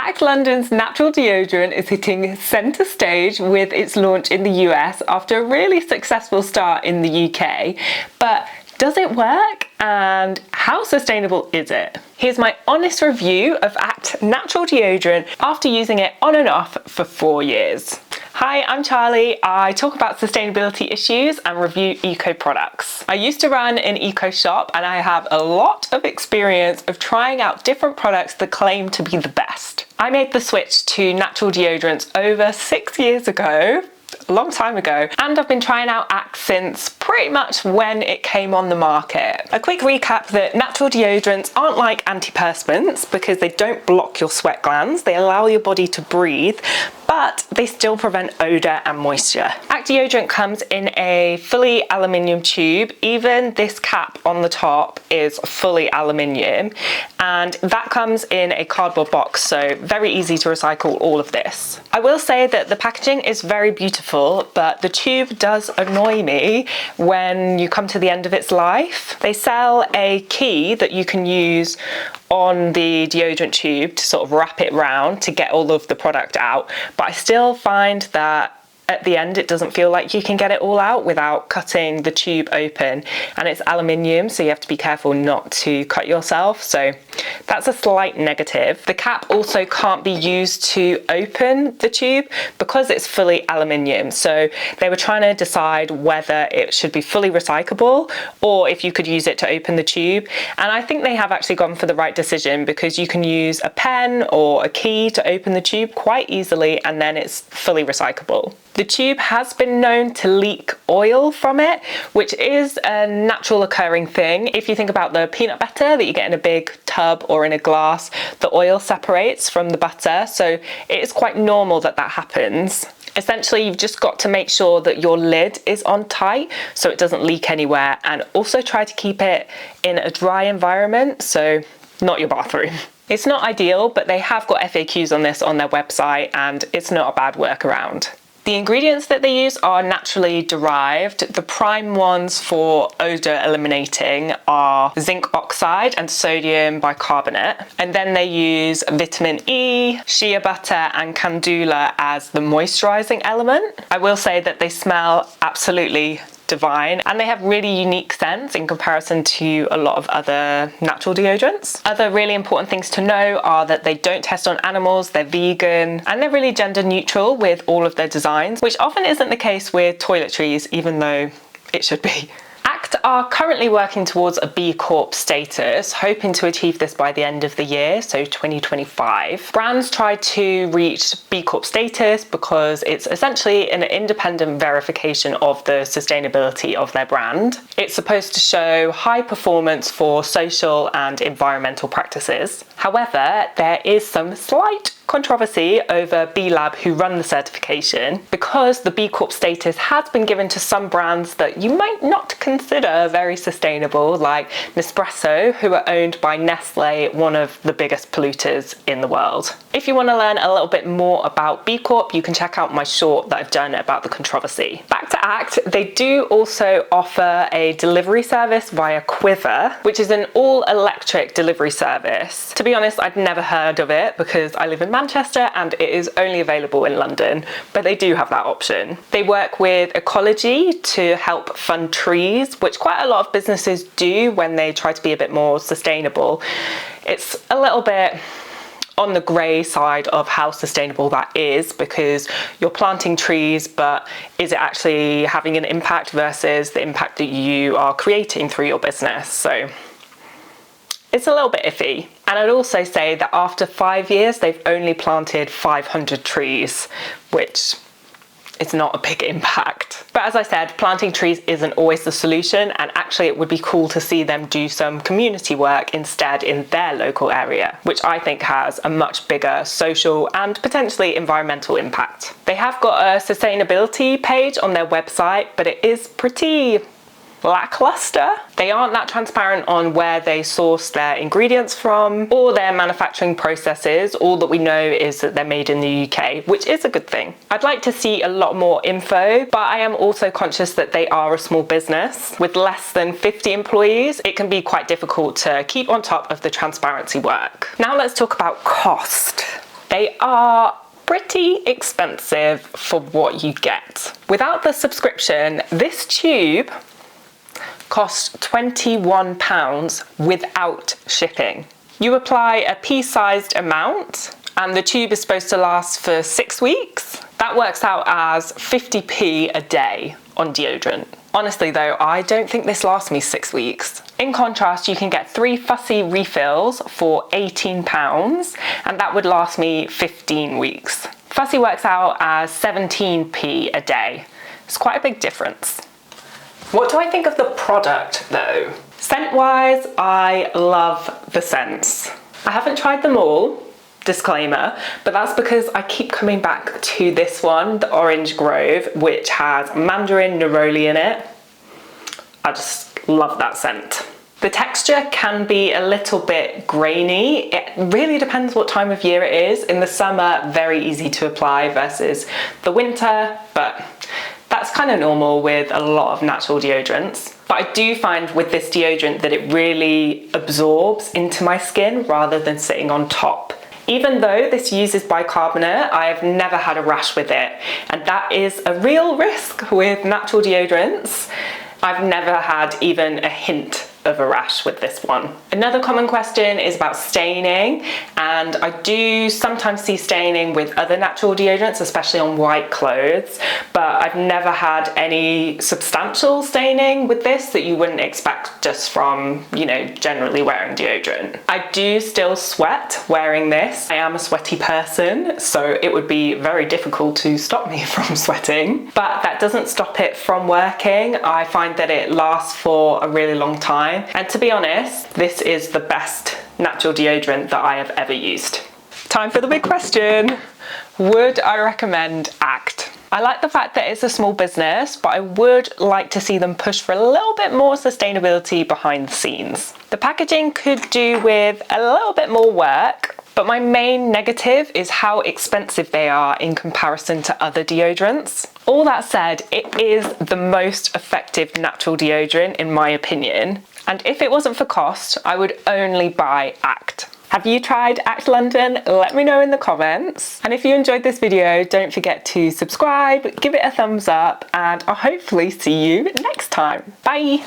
AKT London's natural deodorant is hitting centre stage with its launch in the US after a really successful start in the UK. But does it work, and how sustainable is it? Here's my honest review of AKT natural deodorant after using it on and off for 4 years. Hi, I'm Charlie. I talk about sustainability issues and review eco products. I used to run an eco shop and I have a lot of experience of trying out different products that claim to be the best. I made the switch to natural deodorants over 6 years ago, a long time ago, and I've been trying out AKT since pretty much when it came on the market. A quick recap that natural deodorants aren't like antiperspirants because they don't block your sweat glands, they allow your body to breathe, but they still prevent odour and moisture. AKT deodorant comes in a fully aluminium tube. Even this cap on the top is fully aluminium, and that comes in a cardboard box, so very easy to recycle all of this. I will say that the packaging is very beautiful, but the tube does annoy me when you come to the end of its life. They sell a key that you can use on the deodorant tube to sort of wrap it round to get all of the product out, but I still find that at the end it doesn't feel like you can get it all out without cutting the tube open, and it's aluminium, so you have to be careful not to cut yourself, so that's a slight negative. The cap also can't be used to open the tube because it's fully aluminium, so they were trying to decide whether it should be fully recyclable or if you could use it to open the tube, and I think they have actually gone for the right decision because you can use a pen or a key to open the tube quite easily, and then it's fully recyclable. The tube has been known to leak oil from it, which is a natural occurring thing. If you think about the peanut butter that you get in a big tub or in a glass, the oil separates from the butter, so it is quite normal that that happens. Essentially, you've just got to make sure that your lid is on tight so it doesn't leak anywhere, and also try to keep it in a dry environment, so not your bathroom. It's not ideal, but they have got FAQs on this on their website, and it's not a bad workaround. The ingredients that they use are naturally derived. The prime ones for odour eliminating are zinc oxide and sodium bicarbonate. And then they use vitamin E, shea butter and calendula as the moisturising element. I will say that they smell absolutely divine, and they have really unique scents in comparison to a lot of other natural deodorants. Other really important things to know are that they don't test on animals, they're vegan, and they're really gender neutral with all of their designs, which often isn't the case with toiletries, even though it should be. AKT are currently working towards a B Corp status, hoping to achieve this by the end of the year, so 2025. Brands try to reach B Corp status because it's essentially an independent verification of the sustainability of their brand. It's supposed to show high performance for social and environmental practices. However, there is some slight controversy over B Lab, who run the certification, because the B Corp status has been given to some brands that you might not consider very sustainable, like Nespresso, who are owned by Nestle, one of the biggest polluters in the world. If you want to learn a little bit more about B Corp, you can check out my short that I've done about the controversy. Back to AKT, they do also offer a delivery service via Quiver, which is an all-electric delivery service. To be honest, I'd never heard of it because I live in Manchester and it is only available in London, but they do have that option. They work with ecology to help fund trees, which quite a lot of businesses do when they try to be a bit more sustainable. It's a little bit on the grey side of how sustainable that is, because you're planting trees, but is it actually having an impact versus the impact that you are creating through your business? So it's a little bit iffy. And I'd also say that after 5 years, they've only planted 500 trees, which is not a big impact. But as I said, planting trees isn't always the solution, and actually it would be cool to see them do some community work instead in their local area, which I think has a much bigger social and potentially environmental impact. They have got a sustainability page on their website, but it is pretty lackluster. They aren't that transparent on where they source their ingredients from or their manufacturing processes. All that we know is that they're made in the UK, which is a good thing. I'd like to see a lot more info, but I am also conscious that they are a small business with less than 50 employees. It can be quite difficult to keep on top of the transparency work. Now let's talk about cost. they are pretty expensive for what you get. Without the subscription, this tube costs £21 without shipping. You apply a pea-sized amount and the tube is supposed to last for 6 weeks. That works out as 50p a day on deodorant. Honestly though, I don't think this lasts me 6 weeks. In contrast, you can get 3 fussy refills for £18 and that would last me 15 weeks. Fussy works out as 17p a day. It's quite a big difference. What do I think of the product though? Scent-wise, I love the scents. I haven't tried them all, disclaimer, but that's because I keep coming back to this one, the Orange Grove, which has mandarin neroli in it. I just love that scent. The texture can be a little bit grainy. It really depends what time of year it is. In the summer, very easy to apply versus the winter, but that's kind of normal with a lot of natural deodorants. But I do find with this deodorant that it really absorbs into my skin rather than sitting on top. Even though this uses bicarbonate, I've never had a rash with it. And that is a real risk with natural deodorants. I've never had even a hint of a rash with this one. Another common question is about staining, and I do sometimes see staining with other natural deodorants, especially on white clothes, but I've never had any substantial staining with this that you wouldn't expect just from, you know, generally wearing deodorant. I do still sweat wearing this. I am a sweaty person, so it would be very difficult to stop me from sweating, but that doesn't stop it from working. I find that it lasts for a really long time. And to be honest, this is the best natural deodorant that I have ever used. Time for the big question. Would I recommend AKT? I like the fact that it's a small business, but I would like to see them push for a little bit more sustainability behind the scenes. The packaging could do with a little bit more work, but my main negative is how expensive they are in comparison to other deodorants. All that said, it is the most effective natural deodorant in my opinion. And if it wasn't for cost, I would only buy AKT. Have you tried AKT London? Let me know in the comments. And if you enjoyed this video, don't forget to subscribe, give it a thumbs up, and I'll hopefully see you next time. Bye!